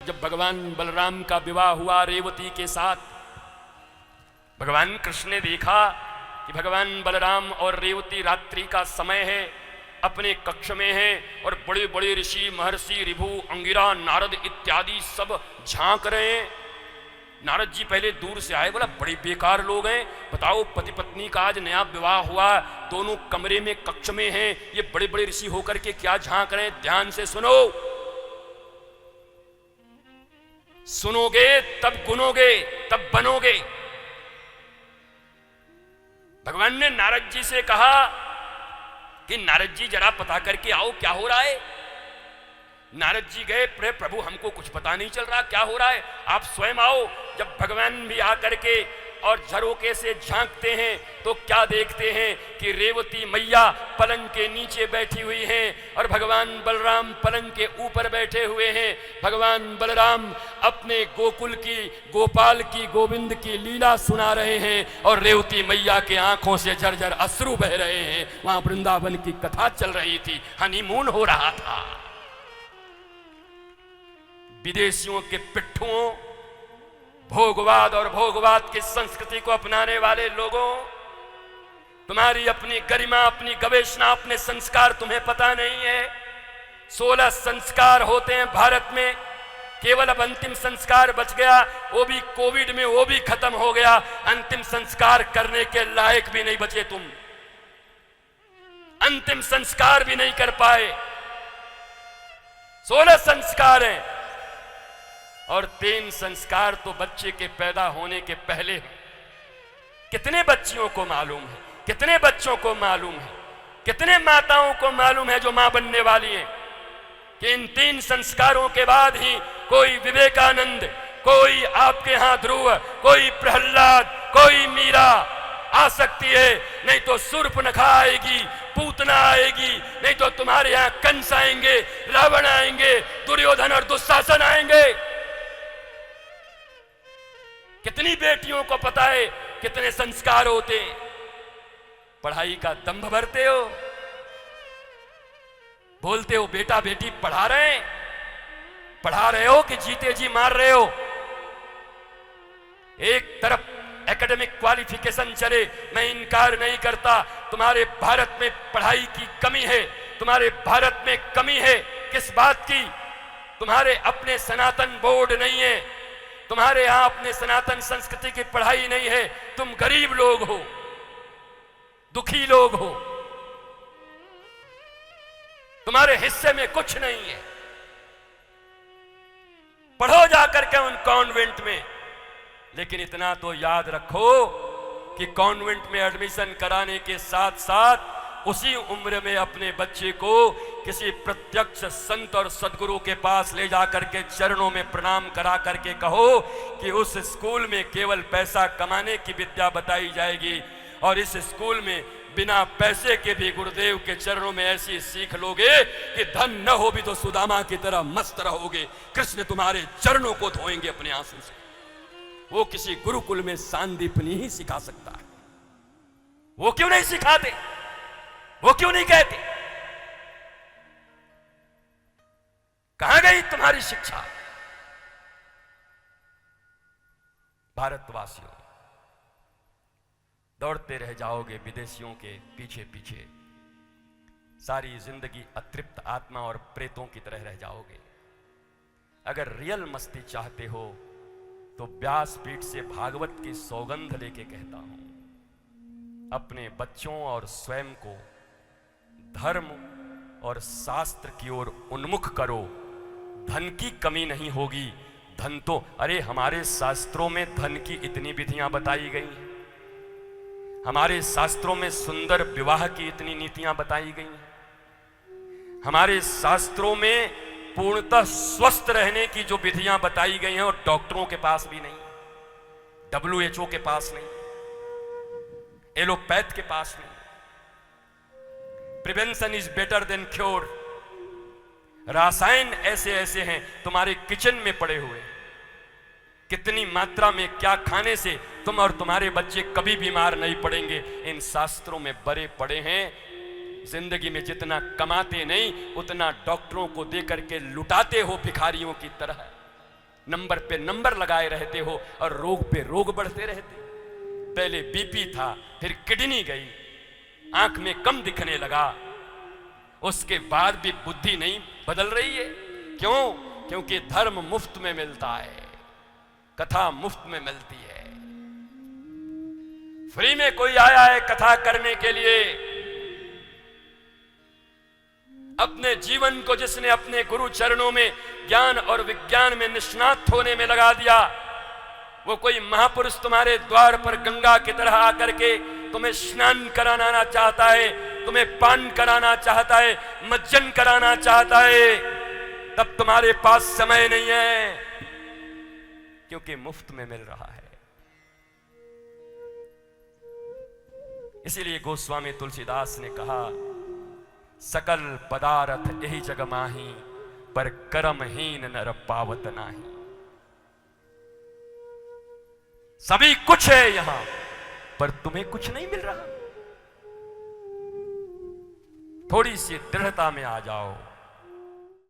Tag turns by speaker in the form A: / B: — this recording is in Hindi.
A: जब भगवान बलराम का विवाह हुआ रेवती के साथ, भगवान कृष्ण ने देखा कि भगवान बलराम और रेवती रात्रि का समय है, अपने कक्ष में हैं और बड़े बड़े ऋषि महर्षि ऋभु अंगिरा नारद इत्यादि सब झांक रहे हैं। नारद जी पहले दूर से आए, बोला बड़े बेकार लोग हैं, बताओ पति पत्नी का आज नया विवाह हुआ, दोनों कमरे में कक्ष में हैं, ये बड़े बड़े ऋषि होकर के क्या झांक रहे हैं, ध्यान से सुनो, सुनोगे तब गुनोगे तब बनोगे। भगवान ने नारद जी से कहा कि नारद जी जरा पता करके आओ क्या हो रहा है। नारद जी गए, प्रभु हमको कुछ पता नहीं चल रहा क्या हो रहा है, आप स्वयं आओ। जब भगवान भी आकर के और झरोके से झांकते हैं तो क्या देखते हैं कि रेवती मैया पलंग के नीचे बैठी हुई हैं और भगवान बलराम पलंग के ऊपर बैठे हुए हैं। भगवान बलराम अपने गोकुल की, गोपाल की, गोविंद की लीला सुना रहे हैं और रेवती मैया के आंखों से झरझर अश्रु बह रहे हैं। वहां वृंदावन की कथा चल रही थी, हनीमून हो रहा था। विदेशियों के पिट्ठुओं, भोगवाद और भोगवाद की संस्कृति को अपनाने वाले लोगों, तुम्हारी अपनी गरिमा, अपनी गवेषणा, अपने संस्कार तुम्हें पता नहीं है। 16 संस्कार होते हैं भारत में, केवल अब अंतिम संस्कार बच गया, वो भी कोविड में, वो भी खत्म हो गया। अंतिम संस्कार करने के लायक भी नहीं बचे तुम, अंतिम संस्कार भी नहीं कर पाए। 16 संस्कार हैं और 3 संस्कार तो बच्चे के पैदा होने के पहले हैं। कितने बच्चियों को मालूम है, कितने बच्चों को मालूम है, कितने माताओं को मालूम है जो मां बनने वाली हैं कि इन 3 संस्कारों के बाद ही कोई विवेकानंद, कोई आपके यहां ध्रुव, कोई प्रहलाद, कोई मीरा आ सकती है। नहीं तो शूर्पणखा आएगी, पूतना आएगी, नहीं तो तुम्हारे यहां कंस आएंगे, रावण आएंगे, दुर्योधन और दुशासन आएंगे। कितनी बेटियों को पता है कितने संस्कार होते हैं। पढ़ाई का दंभ भरते हो, बोलते हो बेटा बेटी पढ़ा रहे हो कि जीते जी मार रहे हो। एक तरफ एकेडमिक क्वालिफिकेशन चले, मैं इनकार नहीं करता, तुम्हारे भारत में पढ़ाई की कमी है, तुम्हारे भारत में कमी है। किस बात की? तुम्हारे अपने सनातन बोर्ड नहीं है, तुम्हारे यहां अपने सनातन संस्कृति की पढ़ाई नहीं है, तुम गरीब लोग हो, दुखी लोग हो, तुम्हारे हिस्से में कुछ नहीं है। पढ़ो जाकर के उन कॉन्वेंट में, लेकिन इतना तो याद रखो कि कॉन्वेंट में एडमिशन कराने के साथ साथ उसी उम्र में अपने बच्चे को किसी प्रत्यक्ष संत और सदगुरु के पास ले जाकर के चरणों में प्रणाम करा करके कहो कि उस स्कूल में केवल पैसा कमाने की विद्या बताई जाएगी और इस स्कूल में बिना पैसे के भी गुरुदेव के चरणों में ऐसी सीख लोगे कि धन न हो भी तो सुदामा की तरह मस्त रहोगे। कृष्ण तुम्हारे चरणों को धोएंगे अपने आंसू से। वो किसी गुरुकुल में सांदीपनी ही सिखा सकता है। वो क्यों नहीं सिखाते? वो क्यों नहीं कहते? कहां गई तुम्हारी शिक्षा? भारतवासियों, दौड़ते रह जाओगे विदेशियों के पीछे पीछे, सारी जिंदगी अतृप्त आत्मा और प्रेतों की तरह रह जाओगे। अगर रियल मस्ती चाहते हो तो व्यासपीठ से भागवत की सौगंध लेके कहता हूं, अपने बच्चों और स्वयं को धर्म और शास्त्र की ओर उन्मुख करो। धन की कमी नहीं होगी। धन तो, अरे हमारे शास्त्रों में धन की इतनी विधियां बताई गई हैं, हमारे शास्त्रों में सुंदर विवाह की इतनी नीतियां बताई गई हैं, हमारे शास्त्रों में पूर्णतः स्वस्थ रहने की जो विधियां बताई गई हैं और डॉक्टरों के पास भी नहीं, WHO के पास नहीं, एलोपैथ के पास नहीं। Prevention is better than cure. रासायन ऐसे ऐसे हैं तुम्हारे किचन में पड़े हुए, कितनी मात्रा में क्या खाने से तुम और तुम्हारे बच्चे कभी बीमार नहीं पड़ेंगे, इन शास्त्रों में भरे पड़े हैं। जिंदगी में जितना कमाते नहीं उतना डॉक्टरों को देकर के लुटाते हो भिखारियों की तरह। नंबर पे नंबर लगाए रहते हो और रोग पे रोग बढ़ते रहते। पहले बीपी था, फिर किडनी गई, आंख में कम दिखने लगा, उसके बाद भी बुद्धि नहीं बदल रही है। क्यों? क्योंकि धर्म मुफ्त में मिलता है, कथा मुफ्त में मिलती है। फ्री में कोई आया है कथा करने के लिए। अपने जीवन को जिसने अपने गुरु चरणों में ज्ञान और विज्ञान में निष्णात होने में लगा दिया, वो कोई महापुरुष तुम्हारे द्वार पर गंगा की तरह आकर के तुम्हें स्नान कराना चाहता है, तुम्हें पान कराना चाहता है, मज्जन कराना चाहता है, तब तुम्हारे पास समय नहीं है, क्योंकि मुफ्त में मिल रहा है। इसीलिए गोस्वामी तुलसीदास ने कहा, सकल पदार्थ यही जग माही, पर कर्महीन नर पावत नाही। सभी कुछ है यहां, पर तुम्हें कुछ नहीं मिल रहा। थोड़ी सी दृढ़ता में आ जाओ।